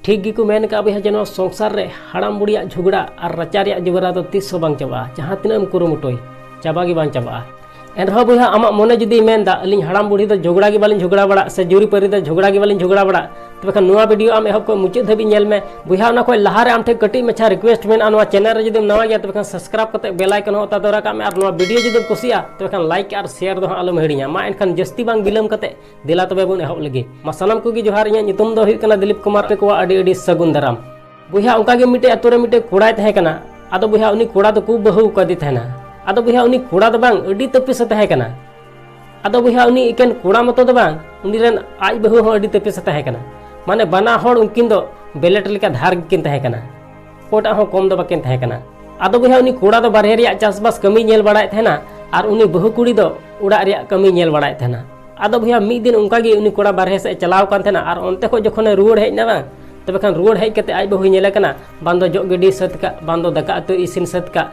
ठीक गी को मेन का बया जे संसार रे हड़ाम बुढ़िया झगड़ा और रचा रे जबरा तो तीस बांग चाबा जहाँ तीन कुरुमुटोय चाबा गी बांग चाबा एनरह बया आम मने जुदी मेनदा अली हड़ाम बुढ़ी तो झगड़ा गी बालिन झगड़ा बड़ा से जुरी परी तो झगड़ा गी बालिन झगड़ा बड़ा तब खान वीडियो आम एहब को मुचाद धाबी नेल में बया ना कोई लहारे आम ठे कटी मछा रिक्वेस्ट में चैनल रे जुदी नवा गया तब खान सब्सक्राइब करते बेल आइकन होता दौरा का और वीडियो जुदी कुसिया तब खान लाइक और शेयर दो आलम हिड़िया मा एनखान जस्ती बांग बिलम करते दिला तबे बन एहब लगे मा सानाम को जोहार इᱧᱟᱜ ᱧᱩᱛᱩᱢ ᱫᱚ ᱦᱩᱭᱩᱜ ᱠᱟᱱᱟ दिलीप कुमार को आडी आडी सगुन दाराम बया उनका गे मिटे अतो रे मिटे कोड़ाय तहे कना आदो बया उनी कोड़ा तो खूब बहु कदी तहना आदो बया उनी कोड़ा दो बांग अडी तपिस तहे कना आदो बया उनी इकेन कोड़ा मतो दो बांग उनी रेन आज बहु हो अडी तपिस तहे कना माने बना होड़ उनकिन दो बेलेट लेका धार किन तहे कना कोटा हो कम दो बाकिन तहे कना आदो बया उनी कोड़ा दो बारहे रिया चासबास कमी नेल बड़ाय तहना और उनी बहु कुड़ी दो उड़ा रिया कमी नेल बड़ाय तहना आदो भैया मिद दिन उनका गे उनी कोड़ा बारहे से चलाव कान थेना और ओनते खो जखने रुवाड़ हेजना बांग तबे खान रुवाड़ हेज कते आज बहु नेले कना बांदो जग गिडी सत का बांदो दका अतो इसिन सत का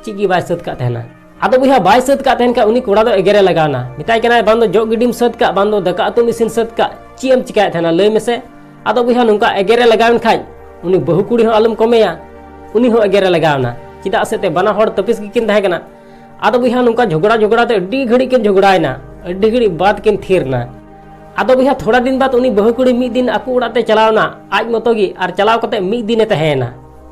चिगी बाय सत का थेना आदो भैया बाय सत का थेन का उनी कोड़ा दो एगेरे लगावना मिताय कना बांदो जग गिडीम सत का बांदो दका अतो इसिन सत का चीएम चिकाय थेना लय मेसे आदो भैया नुका एगेरे लगावन खाय उनी बहु कुड़ी हो आलम कमेया उनी हो एगेरे लगावना चिदा सेते बना होड़ तपिस किन तहे कना आदो भैया नुका झगड़ा झगड़ा ते अड्डी घड़ी किन झगड़ायना अड्डी घड़ी बात किन थीरना आदो भैया थोड़ा दिन बाद उनी बहु कुड़ी मिद दिन आकु उड़ाते चलावना आज मतोगी और चलाव कते मिद दिने तहेना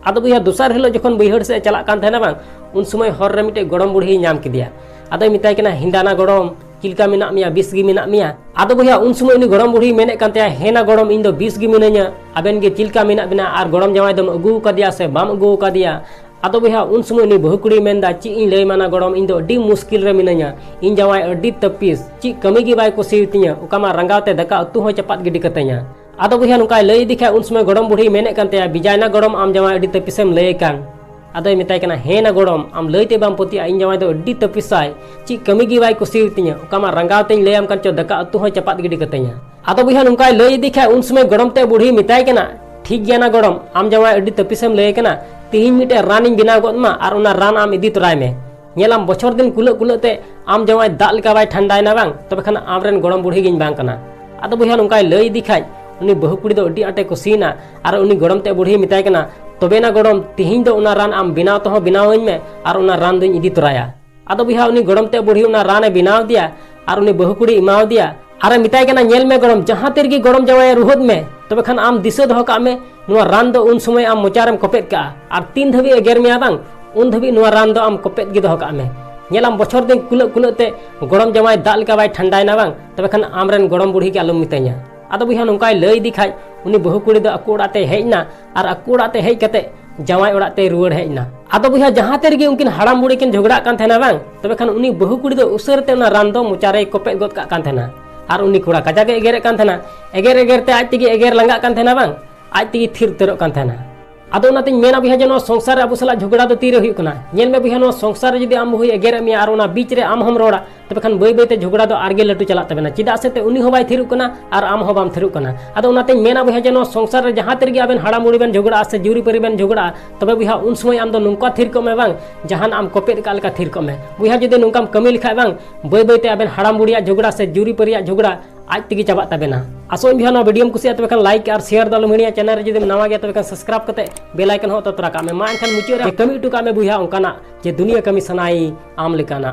आदो भैया दूसर हिलो जखन बैहड़ से चला कान थेना बांग उन समय हर रे मिटे गड़म बुढ़ी नाम किदिया आदो मिताय कना हिंदाना गड़म चिलका मिना मिया 20 गी मिना मिया आदो भैया उन समय उनी गड़म बुढ़ी मेने कान तेया हेना गड़म इन दो 20 गी मिना냐 आबेन गे चिलका मिना बिना और गड़म जमाय दम अगु कदिया से बाम अगु कदिया आदो भैया उन समय उनी बहु कुड़ी मेनदा ची इन लय माना गड़म इन दो अड्डी मुश्किल रे मिना냐 इन जमाय अड्डी तपिस ची कमी गी बाय कुसियतिया उकामा रंगावते दका अतु हो चपात गिडी कतenya आदो भैया नुका लय दिखा उन समय गड़म बुढ़ी मेने कान तेया बिजायना गड़म आम जमाय अड्डी तपिसम लय कान आदो मिताय कना हेना गड़म आम लयते बाम पतिया इन जमाय दो अड्डी तपिसाय ची कमी गी बाय कुसियतिया उकामा रंगावते लय आम कान चो दका अतु हो चपात गिडी कतenya आदो भैया नुका लय दिखा उन समय गड़म ते बुढ़ी मिताय कना ठीक गया ना गड़म आम जमाय अड्डी तपिसम लय कना तीन मिटे रान बिना गदमा और उना रान आम इदी तोराय में नेलाम बछर दिन कुल कुलते आम जमाय दाल का बाय ठंडायना बांग तबे खान आमरेन गड़म बुढ़ी गिन बांग कना आदो भैया नुका लय दिखाय उनी बहु कुड़ी दो अड्डी आटे कुसीना और उनी गड़म ते बुढ़ी मिताय कना तबेना गड़म तिहिन दो उना रान आम बिनाव तो बिनावኝ में और उना रान दोኝ इदी तोराया आदो भैया उनी गड़म ते बुढ़ी उना रान बिनाव दिया और उनी बहु कुड़ी इमाव दिया अरे मिताय कना नेल में गड़म जहां तेरगी गड़म जमाय रुहद में तबे खान आम दिसो दो का में नुआ रान दो उन समय आम मोचारम कपेट का और तीन धबी एगेर में बांग उन धबी नुआ रान दो आम कपेट गे दो का में नेलाम बछर दिन कुल कुलते गड़म जमाय दाल का बाय ठंडायना बांग तबे खान आमरेन गड़म बुढ़ी के आलम मिताኛ आदो भैया नुकाय लय दिखाय उनी बहु कुड़ी दो अकु उड़ाते हेजना और अकु उड़ाते हेज कते जमाय उड़ाते रुवाड़ हेजना आदो भैया जहां तेरगी उनकिन हड़ाम बुढ़ी किन झगड़ा कान थेना बांग तबे खान उनी बहु कुड़ी दो उसरते उना रान दो मोचारे कपेट गद का कान थेना और उनी कोड़ा काजा के एगेरे कान थेना एगेर एगेर ते आज तिगी एगेर लंगा कान थेना बांग आज तिगी थिर तेरो कान थेना आदो नातिन मेना भैया जे संसार अबु सला झगड़ा दो तीरे हुई कना नेल में भैया संसार जदी आम हुई एगेर मिया और उना बीच रे आम हम रोड़ा तबे खान बई बई ते झगड़ा दो आरगे लटू चला तबेना चिदा से ते उनी हो बाय थिरु कना और आम हो बाम थिरु कना आदो नातिन मेना भैया जे संसार रे जहां तेरगी आबेन हड़ा मुड़ी बेन झगड़ा से जुरी परि बेन झगड़ा तबे भैया उन समय आम दो नुका थिर को में बांग जहान आम कपेट काल का थिर को में भैया जदी नुकाम कमी लिखाय बांग बई बई ते आबेन हड़ा मुड़िया झगड़ा से जुरी परिया झगड़ा आज तक चाबा तबेना आसो भैया वीडियो कुसिया तबे खान लाइक और शेयर दल मिडिया चैनल रे जदि नवा गया तबे खान सब्सक्राइब करते बेल आइकन हो तो तोरा का में मा एनखान मुचाद रे कमी टुका में भैया उनकाना जे दुनिया कमी सनाई आम लेकाना।